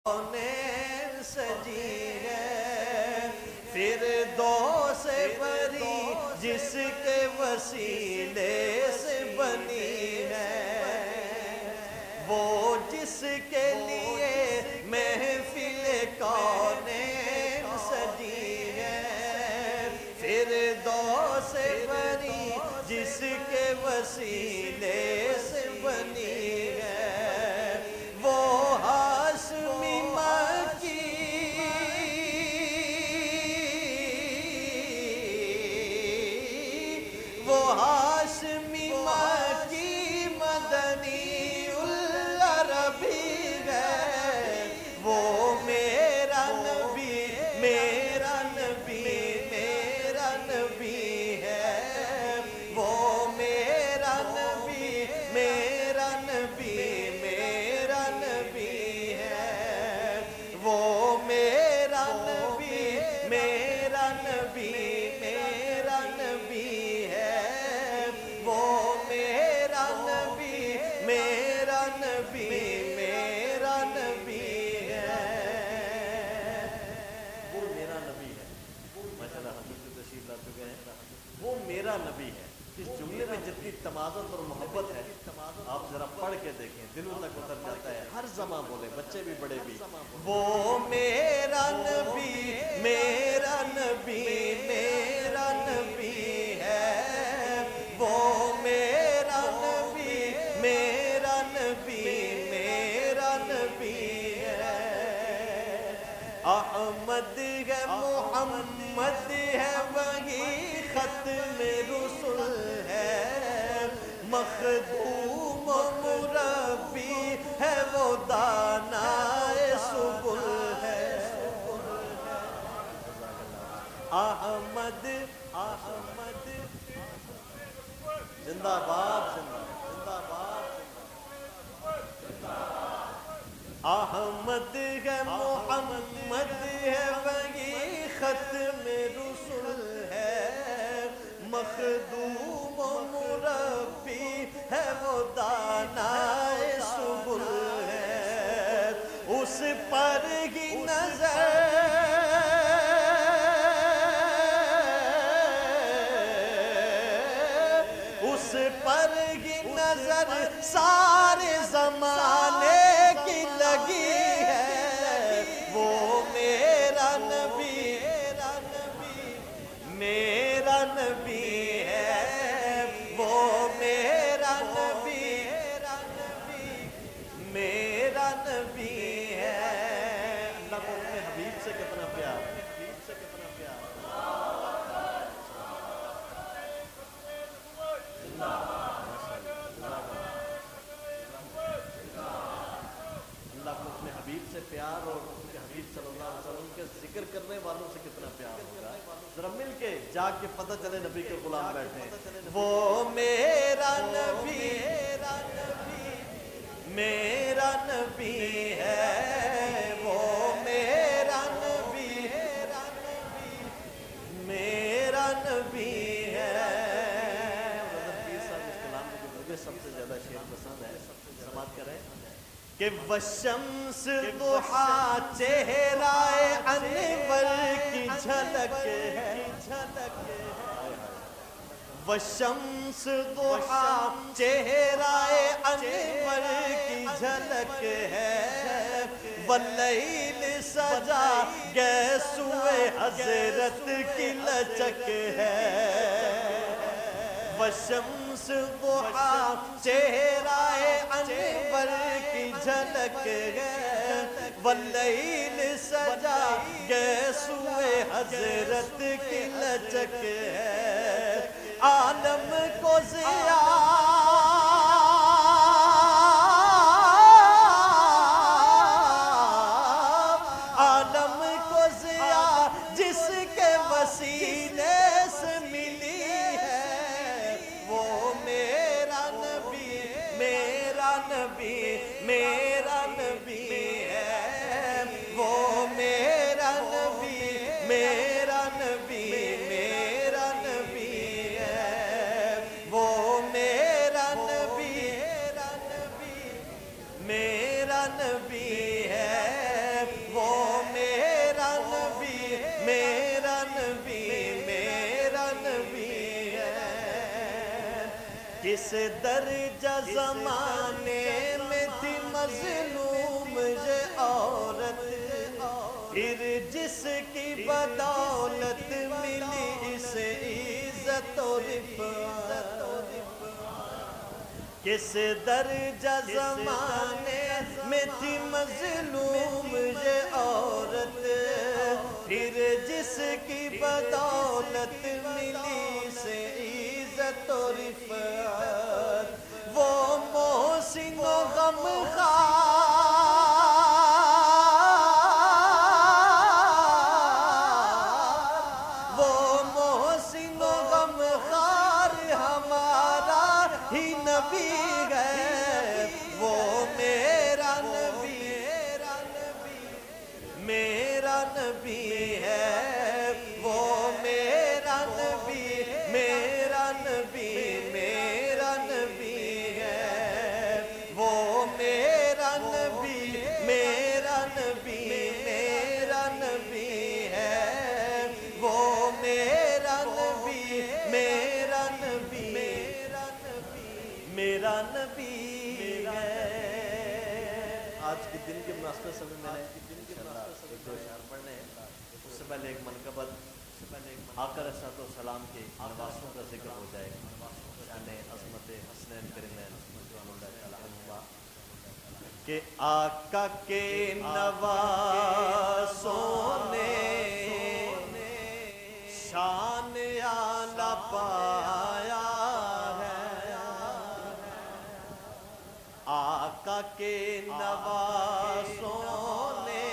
کونین سجی ہے، فردوس بری جس کے وسیلے سے بنی ہے، وہ جس کے لیے محفل کونین سجی ہے، فردوس بری جس کے وسیلے سے بنی ہے، وہ ہاشمی مکی وہ ہاشمی مکی مدنی العربی ہے، وہ میرا نبی میرا نبی میرا نبی ہے، وہ میرا نبی میرا نبی میرا نبی ہے، وہ میرا نبی میرا نبی میرا نبی ہے، وہ میرا نبی میرا نبی میرا نبی ہے، وہ میرا نبی ہے۔ ماشاءاللہ حضرت تشریف لا چکے ہیں، وہ میرا نبی ہے۔ اس جملے میں جتنی تمازن اور محبت ہے آپ ذرا پڑھ کے دیکھیں، دلوں تک اتر جاتا ہے، ہر زماں بولے، بچے بھی بڑے بھی، وہ میرا نبی میرا نبی میرا نبی ہے، وہ میرا نبی میرا نبی میرا نبی ہے، احمد ہے محمد ہے وہی ختم رسل ہے، مخدوم و مربی ہے وہ دانائے سبل ہے، احمد احمد زندہ باد زندہ باد، احمد ہے محمد ہے وہی ختم رسل ہے، مخدوم و مربی ہے وہ دانائے سبل ہے، اس پر ہی نظر اس پر ہی نظر سارے زمانے کی لگی ہے، وہ میرا نبی میرا نبی ہے، وہ میرا نبی میرا نبی ہے، اللہ کو اپنے حبیب سے کتنا پیار ہے، اللہ کو اپنے حبیب سے پیار اور ان کے حبیب صلی اللہ علیہ وسلم کے ذکر کرنے والوں سے کتنا پیار ہوگا، ذرا مل کے جاگ کے پتہ چلے نبی کے غلام بیٹھے، وہ میرا نبی میرا نبی ہے، وہ میرا نبی میرا نبی ہے، مجھے سب سے زیادہ شعر پسند ہے، سماعت کریں کہ وشمس ضحا چہرہ انور کی جھلک ہے، وشمس ضحا چہرہ انور کی جھلک ہے، واللیل سجا گیسوئے حضرت کی لچک ہے، وشمس ضحا چہرہ انور کی جھلک ہے، واللیل سجا گیسوئے حضرت کی لچک ہے، عالم کو ضیاء عالم کو ضیاء جس کے وسیلے سے ملی ہے، وہ میرا نبی میرا نبی میرا نبی ہے، وہ میرا نبی میرا نبی میرا نبی ہے، وہ میرا نبی میرا نبی ہے، کس درجہ زمانے میں تھی مظلوم یہ عورت، پھر جس کی بدولت ملی اسے عزت و رفعت۔ کس درجہ زمانے میں تھی مظلوم یہ عورت، پھر جس کی بدولت ملی اسے عزت و رفعت۔ وہ محسن و غمخوار، وہ محسن و غمخوار ہمارا ہی نبی ہے، وہ میرا نبی، میرا نبی ہے، وہ میرا نبی، میرا نبی، میرا نبی ہے، وہ میرا نبی، میرا نبی، میرا نبی ہے، وہ میرا نبی، میرا نبی، میرا نبی ہے۔ آج کے دن کے مناسبت سے میں نے دو اشعار پڑھنے ہیں۔ اس سے پہلے ایک منقبت آقا علیہ السلام کے نواسوں کا ذکر ہو جائے گا، شان عظمت حسنین کریمین رضوان اللہ تعالی عنہما، کہ آقا کے نواسوں نے شان اعلی پایا ہے، آقا کے نواسوں نے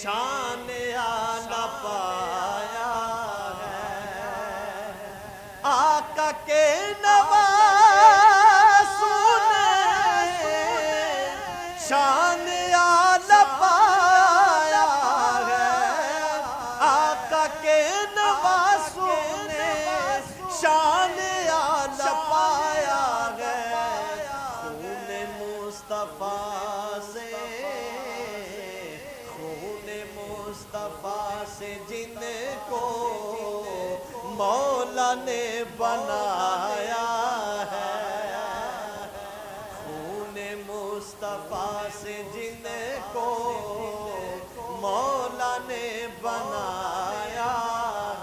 شان اعلی پایا ہے، آقا کے نواسوں نے شان اعلی پایا ہے، آقا کے نواسوں نے شان اعلی پایا ہے۔ خون مصطفیٰ سے، خون مصطفیٰ سے جن کو مولا نے بنایا ہے، خون مصطفیٰ سے جن کو مولا نے بنایا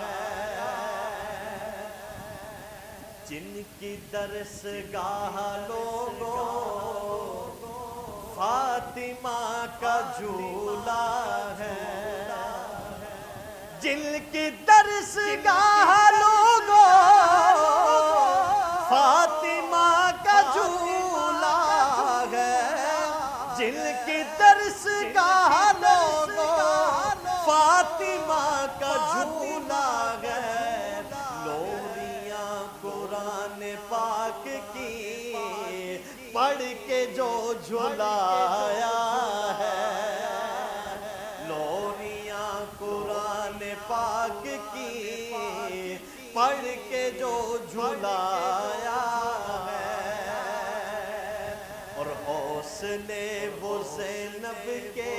ہے، جن کی درسگاہ لوگوں فاطمہ کا جھولا ہے، جن کی درسگاہ لوگوں فاطمہ کا جھولا ہے، جن کی درسگاہ لوگوں فاطمہ کا جھولا ہے۔ لوریاں قرآن پاک کی پڑھ کے جو جھلایا ہے، لوریاں قرآن پاک کی پڑھ کے جو جھلایا ہے، اور حوصلے وہ زینب کے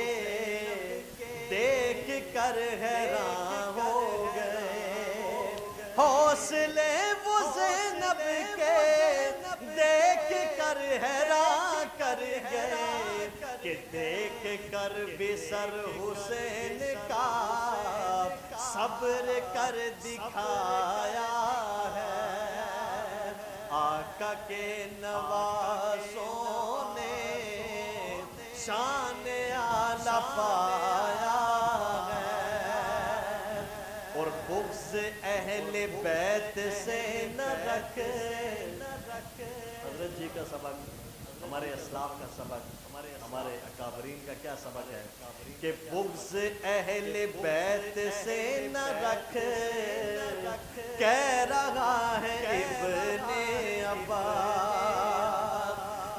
دیکھ کر حیران ہو گئے، حوصلے وہ زینب کے دیکھ کر حیران کر گئے، کہ دیکھ کر بھی سر حسین کا صبر کر دکھایا ہے، آقا کے نواسوں نے شان اعلی پایا ہے، اور بغض اہل بیت سے نہ رکھ۔ حضرت جی کا سبق، ہمارے اسلاف کا سبق، ہمارے اکابرین کا کیا سبق ہے کہ بغض اہل بیت سے نہ رکھ، کہہ رہا ہے ابن عباس،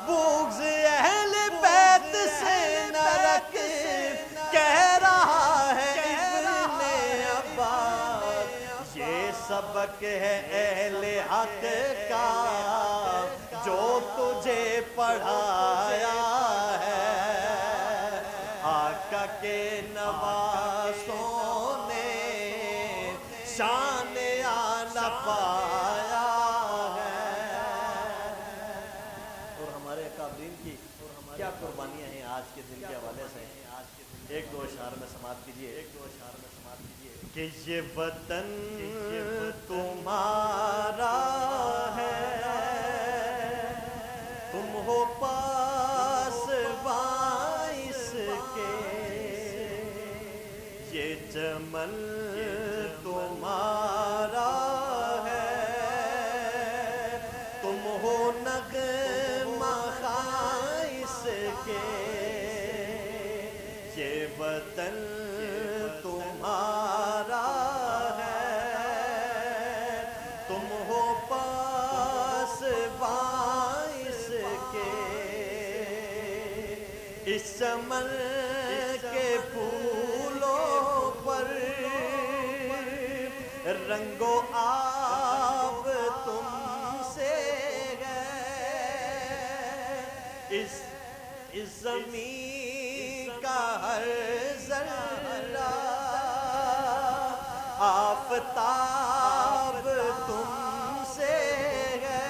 بغض اہل بیت سے نہ رکھ، کہہ رہا ہے ابن عباس، یہ سبق ہے اہل حق کا جو تجھے پڑھایا ہے، آقا کے نواسوں نے شان اعلی پایا ہے، کے دن کے حوالے سے ایک دو اشعار میں سماعت کیجیے کہ یہ وطن تمہارا ہے، تم ہو پاسباں اس کے، یہ چمن تمہارا ہے، تم ہو نغمہ خواں اس کے، یہ وطن تمہارا ہے، تم ہو پاسباں اس کے، اس چمن کے پھولوں پر رنگ و آب تم سے ہے، اس زمین کا ہر ذرہ آفتاب تم سے ہے،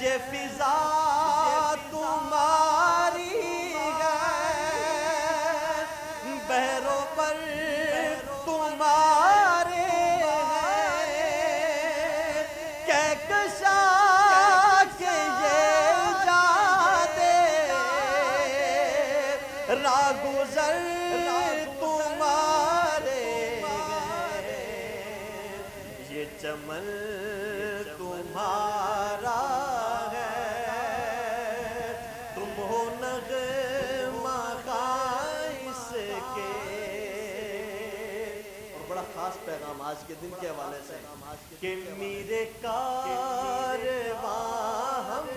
یہ فضا تمہاری ہے، بحر و بر تمہارے ہیں، کہکشاں کے یہ جادے راہ گزر تمہارے ہیں، یہ چمن تمہارا ہے، تم ہو نغمہ خواں اس کے۔ اور بڑا خاص پیغام آج کے دن کے حوالے سے کہ میرے کارواں ہم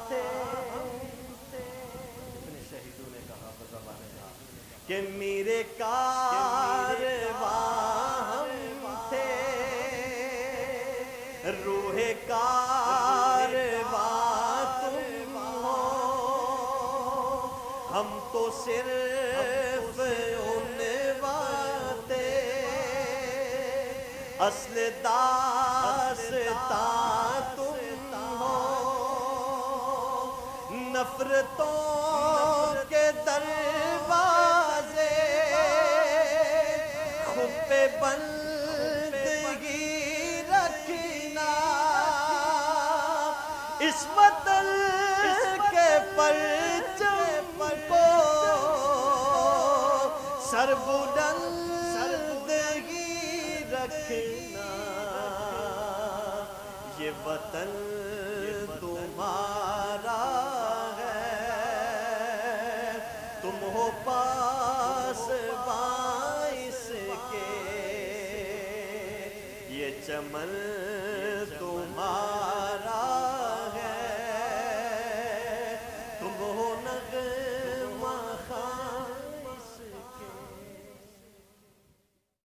تھے، اپنے شہیدوں نے کہا بزبان حال کہ میرے کارواں ہم تھے، روح کارواں تم ہو، ہم تو صرف عنواں تھے، اصل داستاں تم ہو، نفرتوں کے دروازے خود پہ بندگی رکھنا، اس وطن کے پرچم کو سر بلندگی رکھنا، یہ وطن تمہارا